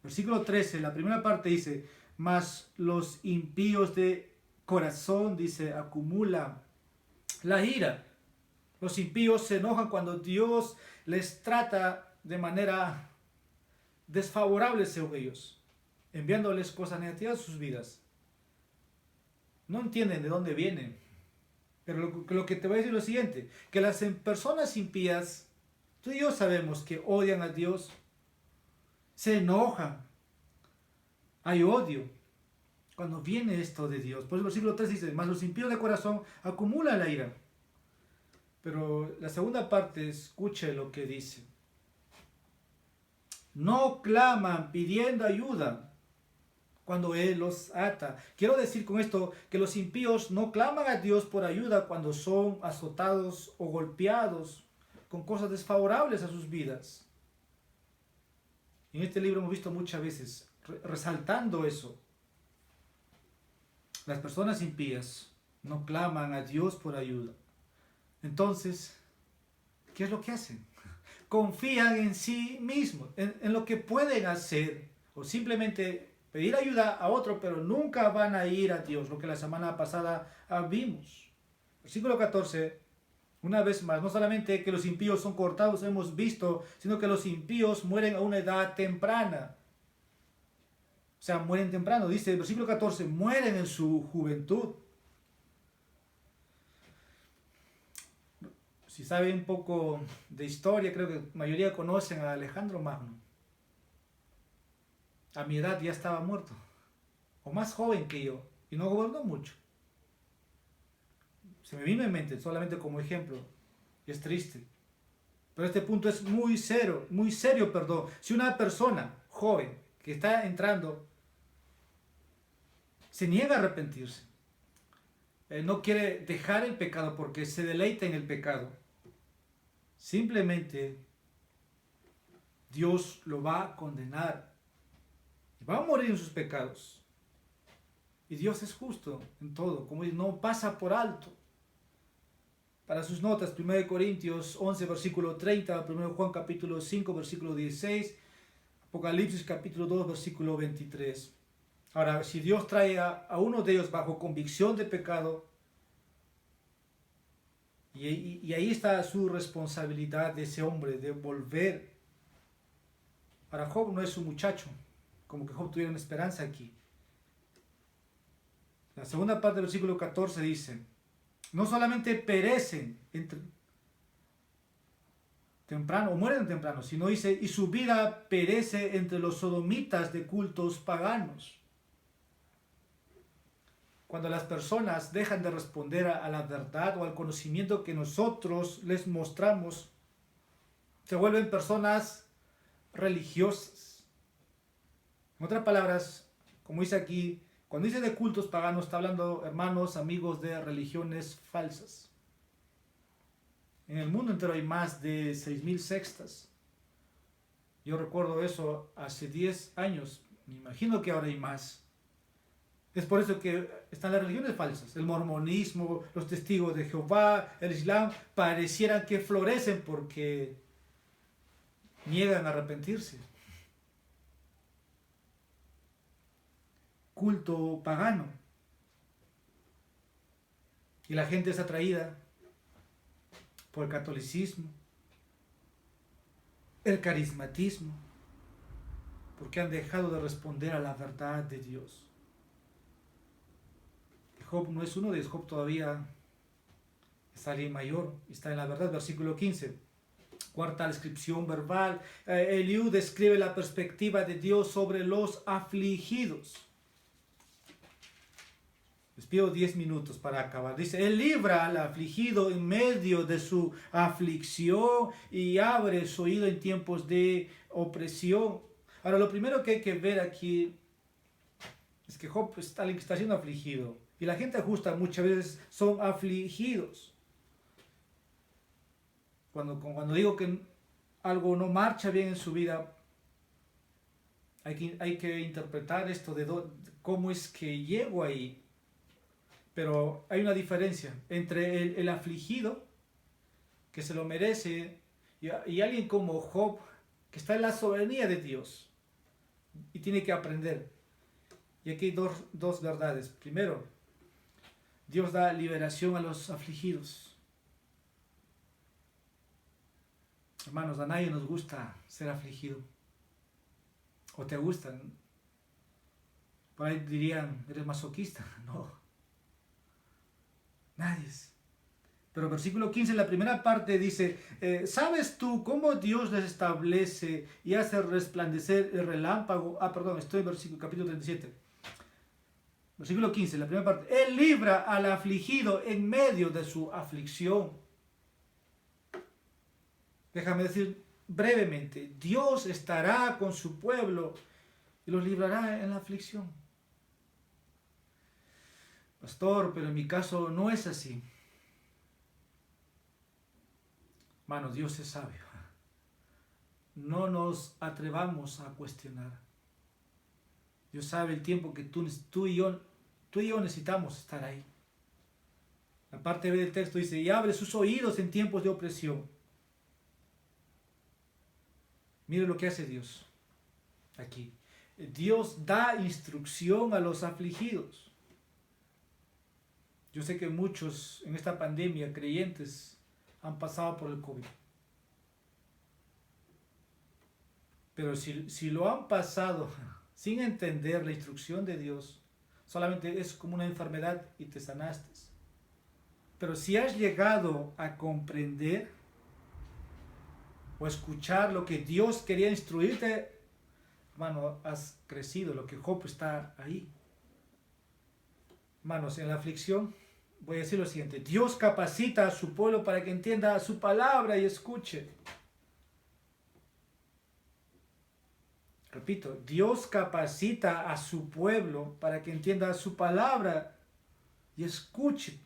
Versículo 13, la primera parte dice, mas los impíos de corazón, dice, acumulan la ira. Los impíos se enojan cuando Dios les trata de manera desfavorable según ellos, enviándoles cosas negativas a sus vidas. No entienden de dónde vienen. Pero lo que te voy a decir es lo siguiente, que las personas impías, tú y yo sabemos que odian a Dios, se enojan, hay odio cuando viene esto de Dios. Por eso el versículo 3 dice, mas los impíos de corazón acumulan la ira. Pero la segunda parte, escuche lo que dice. No claman pidiendo ayuda cuando Él los ata. Quiero decir con esto que los impíos no claman a Dios por ayuda cuando son azotados o golpeados con cosas desfavorables a sus vidas. En este libro hemos visto muchas veces resaltando eso. Las personas impías no claman a Dios por ayuda. Entonces, ¿qué es lo que hacen? Confían en sí mismos, en lo que pueden hacer, o simplemente pedir ayuda a otro, pero nunca van a ir a Dios, lo que la semana pasada vimos. Versículo 14, una vez más, no solamente que los impíos son cortados, hemos visto, sino que los impíos mueren a una edad temprana. O sea, mueren temprano. Dice el versículo 14, mueren en su juventud. Si saben un poco de historia, creo que la mayoría conocen a Alejandro Magno. A mi edad ya estaba muerto, o más joven que yo, y no gobernó mucho. Se me vino en mente solamente como ejemplo, y es triste. Pero este punto es muy serio, perdón. Si una persona joven que está entrando se niega a arrepentirse, no quiere dejar el pecado porque se deleita en el pecado, simplemente Dios lo va a condenar. Va a morir en sus pecados. Y Dios es justo en todo, como dice, no pasa por alto. Para sus notas, 1 Corintios 11, versículo 30, 1 Juan capítulo 5, versículo 16, Apocalipsis capítulo 2, versículo 23. Ahora, si Dios trae a uno de ellos bajo convicción de pecado, y ahí está su responsabilidad de ese hombre, de volver. Ahora, Job no es un muchacho, como que Job tuviera una esperanza aquí. La segunda parte del versículo 14 dice, no solamente perecen temprano, o mueren temprano, sino dice, y su vida perece entre los sodomitas de cultos paganos. Cuando las personas dejan de responder a la verdad o al conocimiento que nosotros les mostramos, se vuelven personas religiosas. En otras palabras, como dice aquí, cuando dice de cultos paganos, está hablando, hermanos, amigos, de religiones falsas. En el mundo entero hay más de 6.000 sectas. Yo recuerdo eso hace 10 años. Me imagino que ahora hay más. Es por eso que están las religiones falsas. El mormonismo, los testigos de Jehová, el Islam, parecieran que florecen porque niegan a arrepentirse. Culto pagano. Y la gente es atraída por el catolicismo, el carismatismo, porque han dejado de responder a la verdad de Dios. Job no es uno de ellos. Job todavía es alguien mayor, está en la verdad. Versículo 15, cuarta descripción verbal. Eliú describe la perspectiva de Dios sobre los afligidos. Les pido 10 minutos para acabar. Dice, Él libra al afligido en medio de su aflicción y abre su oído en tiempos de opresión. Ahora, lo primero que hay que ver aquí es que Job es alguien que está siendo afligido. Y la gente justa muchas veces son afligidos. Cuando digo que algo no marcha bien en su vida, hay que interpretar esto de cómo es que llego ahí. Pero hay una diferencia entre el afligido, que se lo merece, y alguien como Job, que está en la soberanía de Dios y tiene que aprender. Y aquí hay dos verdades. Primero, Dios da liberación a los afligidos. Hermanos, a nadie nos gusta ser afligido. ¿O te gustan? Por ahí dirían, eres masoquista. No. Nadie. Pero versículo 15, en la primera parte dice, ¿sabes tú cómo Dios les establece y hace resplandecer el relámpago? Estoy en versículo capítulo 37. Versículo 15, la primera parte. Él libra al afligido en medio de su aflicción. Déjame decir brevemente, Dios estará con su pueblo y los librará en la aflicción. Pastor, pero en mi caso no es así. Hermanos, Dios es sabio. No nos atrevamos a cuestionar. Dios sabe el tiempo que tú y yo necesitamos estar ahí. La parte B del texto dice, y abre sus oídos en tiempos de opresión. Mire lo que hace Dios aquí. Dios da instrucción a los afligidos. Yo sé que muchos en esta pandemia, creyentes, han pasado por el COVID. Pero si lo han pasado sin entender la instrucción de Dios, solamente es como una enfermedad y te sanaste. Pero si has llegado a comprender o escuchar lo que Dios quería instruirte, hermano, has crecido. Lo que Job está ahí. Hermanos, en la aflicción, voy a decir lo siguiente: Dios capacita a su pueblo para que entienda su palabra y escuche. Repito, Dios capacita a su pueblo para que entienda su palabra y escuche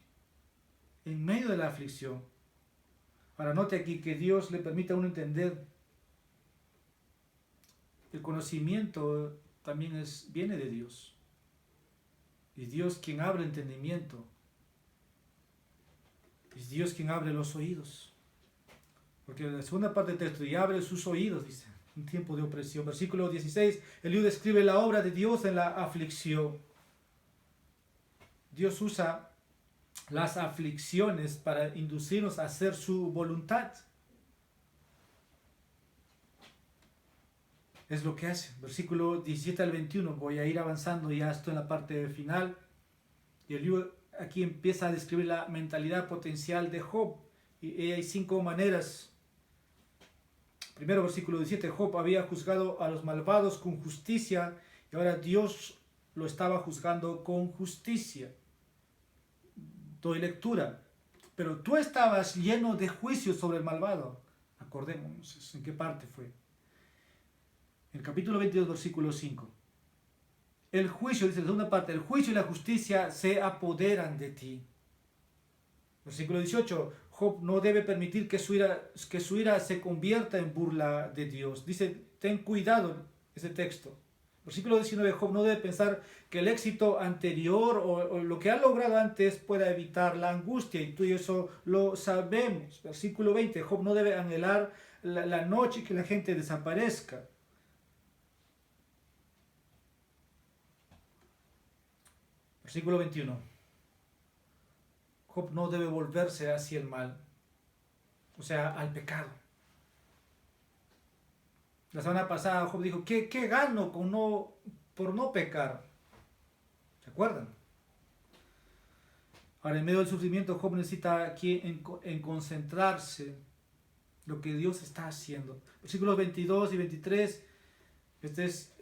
en medio de la aflicción. Ahora note aquí que Dios le permite a uno entender. El conocimiento también viene de Dios. Y Dios quien abre entendimiento. Es Dios quien abre los oídos. Porque en la segunda parte del texto, y abre sus oídos, dice, en tiempo de opresión. Versículo 16, Eliú describe la obra de Dios en la aflicción. Dios usa las aflicciones para inducirnos a hacer su voluntad. Es lo que hace. Versículo 17 al 21. Voy a ir avanzando, ya estoy en la parte final. Y Eliú aquí empieza a describir la mentalidad potencial de Job. Y hay 5 maneras. Primero, versículo 17. Job había juzgado a los malvados con justicia y ahora Dios lo estaba juzgando con justicia. Doy lectura. Pero tú estabas lleno de juicio sobre el malvado. Acordémonos, ¿en qué parte fue? En el capítulo 22, versículo 5. El juicio, dice la segunda parte, el juicio y la justicia se apoderan de ti. Versículo 18. Job no debe permitir que su ira se convierta en burla de Dios. Dice, ten cuidado, ese texto. Versículo 19, Job no debe pensar que el éxito anterior o lo que ha logrado antes pueda evitar la angustia, y tú y eso lo sabemos. Versículo 20, Job no debe anhelar la noche y que la gente desaparezca. Versículo 21, Job no debe volverse hacia el mal, o sea, al pecado. La semana pasada Job dijo, ¿qué gano por no pecar? ¿Se acuerdan? Ahora, en medio del sufrimiento, Job necesita aquí en concentrarse lo que Dios está haciendo. Versículos 22 y 23, este es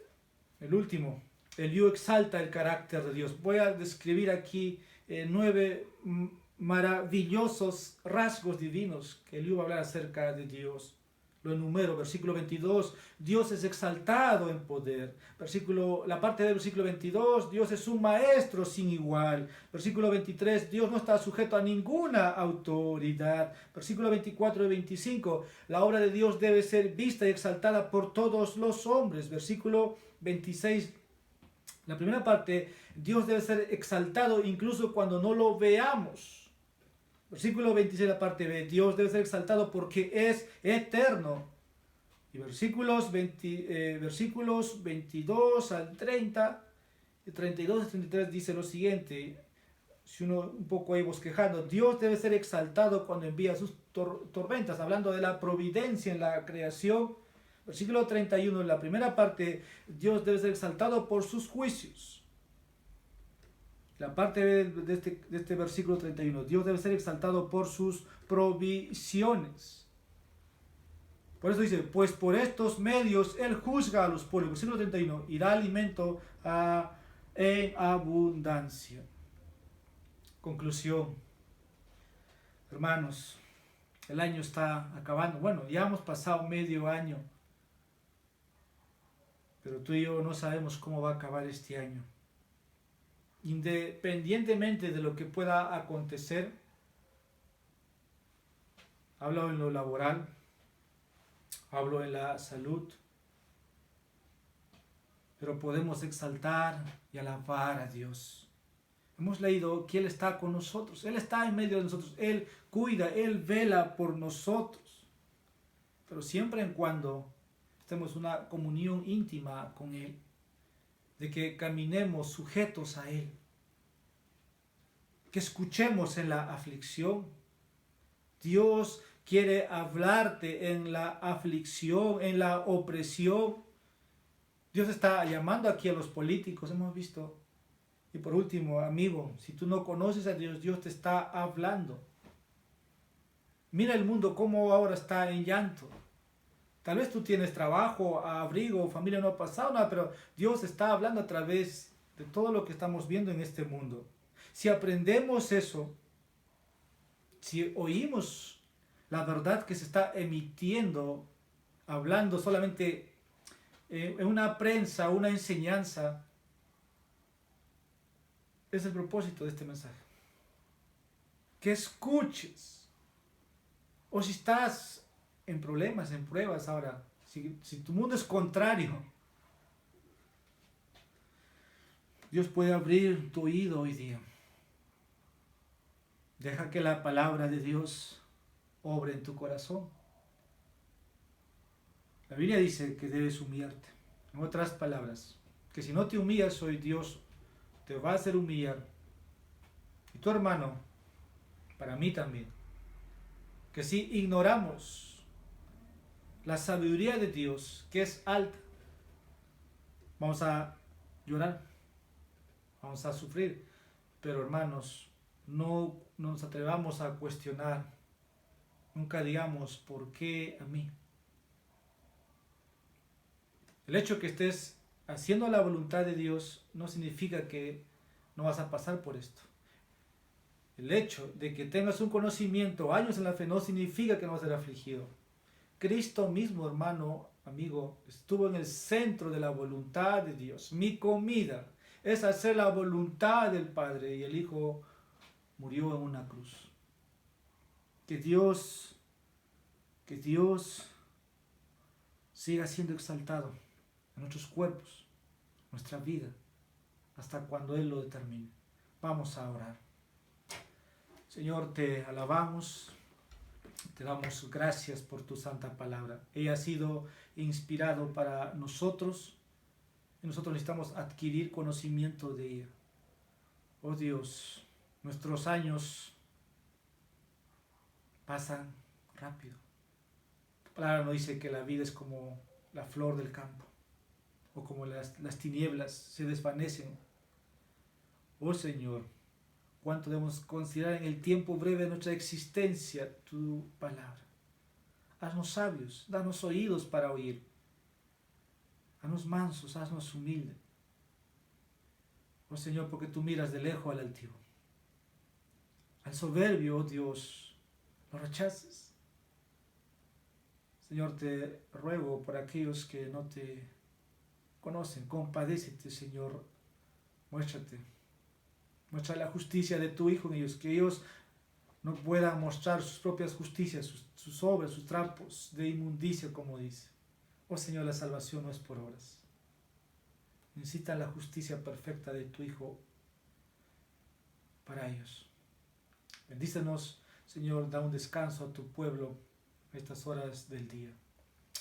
el último. Eliú exalta el carácter de Dios. Voy a describir aquí 9 maravillosos rasgos divinos que Eliú va a hablar acerca de Dios. Lo enumero. Versículo 22, Dios es exaltado en poder. La parte del versículo 22, Dios es un maestro sin igual. Versículo 23, Dios no está sujeto a ninguna autoridad. Versículo 24 y 25, la obra de Dios debe ser vista y exaltada por todos los hombres. Versículo 26, la primera parte, Dios debe ser exaltado incluso cuando no lo veamos. Versículo 26, la parte B, Dios debe ser exaltado porque es eterno. Y versículos 22 al 30, 32 al 33 dice lo siguiente, si uno un poco ahí bosquejando, Dios debe ser exaltado cuando envía sus tormentas, hablando de la providencia en la creación. Versículo 31, en la primera parte, Dios debe ser exaltado por sus juicios. La parte de este versículo 31, Dios debe ser exaltado por sus provisiones. Por eso dice, pues por estos medios Él juzga a los pueblos. Versículo 31, y da alimento en abundancia. Conclusión. Hermanos, el año está acabando. Bueno, ya hemos pasado medio año. Pero tú y yo no sabemos cómo va a acabar este año. Independientemente de lo que pueda acontecer, hablo en lo laboral, hablo en la salud, pero podemos exaltar y alabar a Dios. Hemos leído que Él está con nosotros, Él está en medio de nosotros, Él cuida, Él vela por nosotros, pero siempre en cuando estemos en una comunión íntima con Él, de que caminemos sujetos a Él, que escuchemos en la aflicción. Dios quiere hablarte en la aflicción, en la opresión. Dios está llamando aquí a los políticos, hemos visto. Y por último, amigo, si tú no conoces a Dios, Dios te está hablando. Mira el mundo cómo ahora está en llanto. Tal vez tú tienes trabajo, abrigo, familia, no ha pasado nada, pero Dios está hablando a través de todo lo que estamos viendo en este mundo. Si aprendemos eso, si oímos la verdad que se está emitiendo, hablando solamente en una prensa, una enseñanza, es el propósito de este mensaje. Que escuches. O si estás en problemas, en pruebas ahora, si tu mundo es contrario, Dios puede abrir tu oído hoy día. Deja que la palabra de Dios obre en tu corazón. La Biblia dice que debes humillarte. En otras palabras, que si no te humillas hoy, Dios te va a hacer humillar. Y tu hermano, para mí también. Que si ignoramos la sabiduría de Dios, que es alta, vamos a llorar, vamos a sufrir. Pero hermanos, no nos atrevamos a cuestionar. Nunca digamos, ¿por qué a mí? El hecho que estés haciendo la voluntad de Dios no significa que no vas a pasar por esto. El hecho de que tengas un conocimiento, años en la fe, no significa que no vas a ser afligido. Cristo mismo, hermano, amigo, estuvo en el centro de la voluntad de Dios. Mi comida es hacer la voluntad del Padre, y el Hijo murió en una cruz. Que Dios siga siendo exaltado en nuestros cuerpos, nuestra vida, hasta cuando Él lo determine. Vamos a orar. Señor, te alabamos, te damos gracias por tu santa palabra. Ella ha sido inspirado para nosotros y nosotros necesitamos adquirir conocimiento de ella. Oh Dios, nuestros años pasan rápido. Tu palabra nos dice que la vida es como la flor del campo, o como las tinieblas se desvanecen. Oh Señor, cuánto debemos considerar en el tiempo breve de nuestra existencia tu palabra. Haznos sabios, danos oídos para oír. Haznos mansos, haznos humildes. Oh Señor, porque tú miras de lejos al altivo. Al soberbio, oh Dios, lo rechaces. Señor, te ruego por aquellos que no te conocen, compadécete, Señor, muéstrate. Muestra la justicia de tu Hijo en ellos, que ellos no puedan mostrar sus propias justicias, sus obras, sus trampos de inmundicia, como dice. Oh Señor, la salvación no es por obras. Necesitan la justicia perfecta de tu Hijo para ellos. Bendícenos, Señor, da un descanso a tu pueblo a estas horas del día.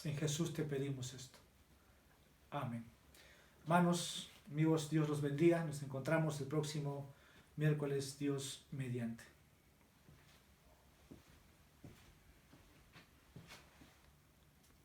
En Jesús te pedimos esto. Amén. Hermanos, amigos, Dios los bendiga. Nos encontramos el próximo miércoles, Dios mediante.